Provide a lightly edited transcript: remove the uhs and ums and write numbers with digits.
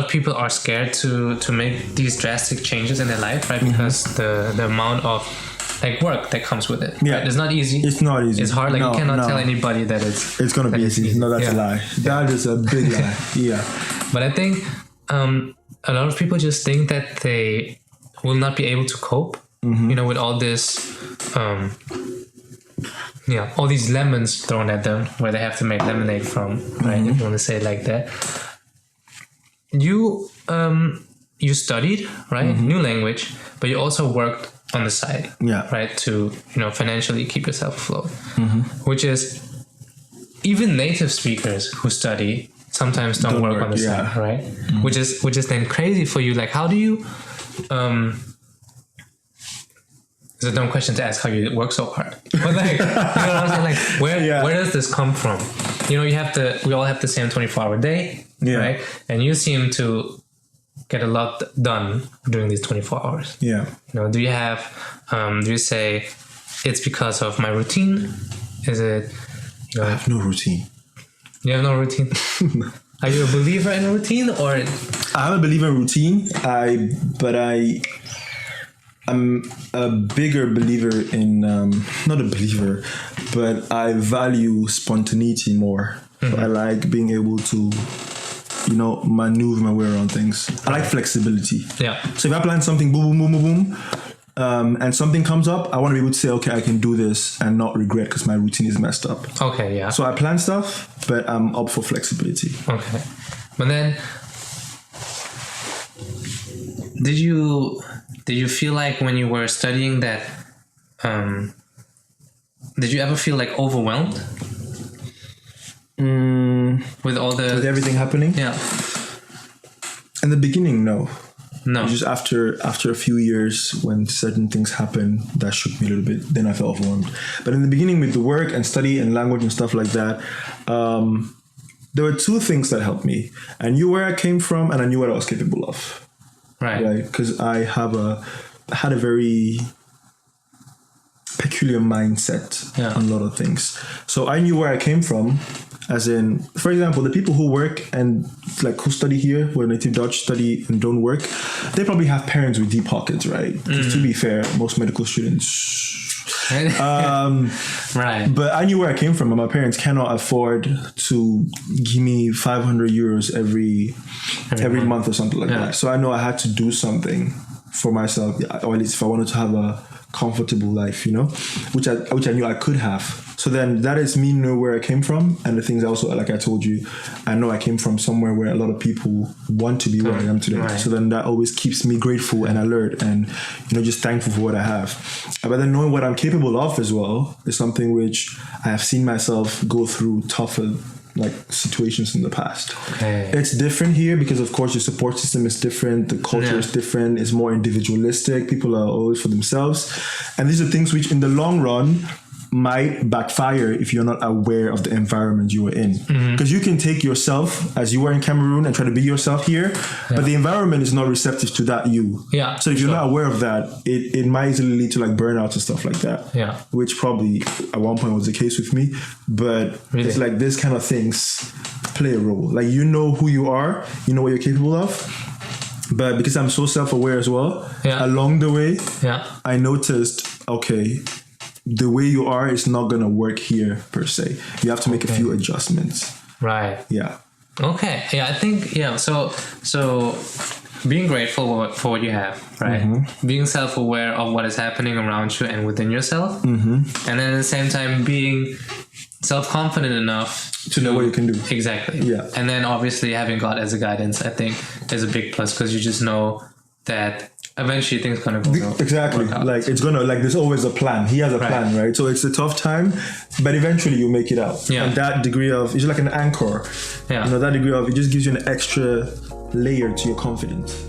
of people are scared to make these drastic changes in their life, right? Because the amount of like work that comes with it. Yeah. Right? It's not easy. It's not easy. It's hard. Like you cannot tell anybody that it's going to be easy. No, that's a lie. That is a big lie. Yeah. But I think a lot of people just think that they will not be able to cope, with all this, all these lemons thrown at them where they have to make lemonade from, right? If you want to say it like that. You studied, right? New language, but you also worked on the side, right? To, financially keep yourself afloat, which is even native speakers who study sometimes don't work on the side, right? Which is then crazy for you. Like, how do you, it's a dumb question to ask how you work so hard, but like, you know what I'm saying? Like, where does this come from? We all have the same 24-hour day, right? And you seem to get a lot done during these 24 hours. Yeah. Do you have, do you say it's because of my routine? Is it, I have no routine. You have no routine? Are you a believer in routine or? I'm a believer in routine. I'm a bigger believer in, not a believer, but I value spontaneity more. So I like being able to, maneuver my way around things. I like flexibility. Yeah. So if I plan something, boom, boom, boom, boom, boom, and something comes up, I want to be able to say, okay, I can do this and not regret because my routine is messed up. Okay, yeah. So I plan stuff, but I'm up for flexibility. Okay. But then, did you feel like when you were studying that, did you ever feel like overwhelmed? With everything happening? Yeah. In the beginning, no. No. Just after a few years, when certain things happen, that shook me a little bit. Then I felt overwhelmed. But in the beginning, with the work and study and language and stuff like that, there were two things that helped me. I knew where I came from, and I knew what I was capable of. Right. Because I had a very peculiar mindset on a lot of things. So I knew where I came from. As in, for example, the people who work and who study here, who are native Dutch, study and don't work, they probably have parents with deep pockets, right? Because to be fair, most medical students. Right. But I knew where I came from, and my parents cannot afford to give me 500 euros every month or something like that. So I know I had to do something for myself, or at least if I wanted to have a comfortable life, which I knew I could have. So then that is me know where I came from, and the things also, like I told you, I know I came from somewhere where a lot of people want to be where I am today. Right. So then that always keeps me grateful and alert and, just thankful for what I have. But then knowing what I'm capable of as well is something which I have seen myself go through tougher situations in the past. Okay. It's different here because of course your support system is different, the culture is different, it's more individualistic, people are always for themselves, and these are things which in the long run might backfire if you're not aware of the environment you were in. Because you can take yourself as you were in Cameroon and try to be yourself here, but the environment is not receptive to that you. Yeah. So if you're not aware of that, it might easily lead to burnout and stuff like that. Yeah. Which probably at one point was the case with me. But it's this kind of things play a role. You know who you are, you know what you're capable of. But because I'm so self-aware as well, along the way, I noticed, okay, the way you are is not going to work here per se. You have to make a few adjustments. Right. Yeah. Okay. Yeah, I think, so being grateful for what you have, right? Being self-aware of what is happening around you and within yourself. And then at the same time being self-confident enough to know what you can do. Exactly. Yeah. And then obviously having God as a guidance, I think, is a big plus because you just know that eventually things gonna go exactly it's gonna there's always a plan. He has a plan, right? So it's a tough time, but eventually you make it out. And that degree of, it's like an anchor. That degree of, it just gives you an extra layer to your confidence.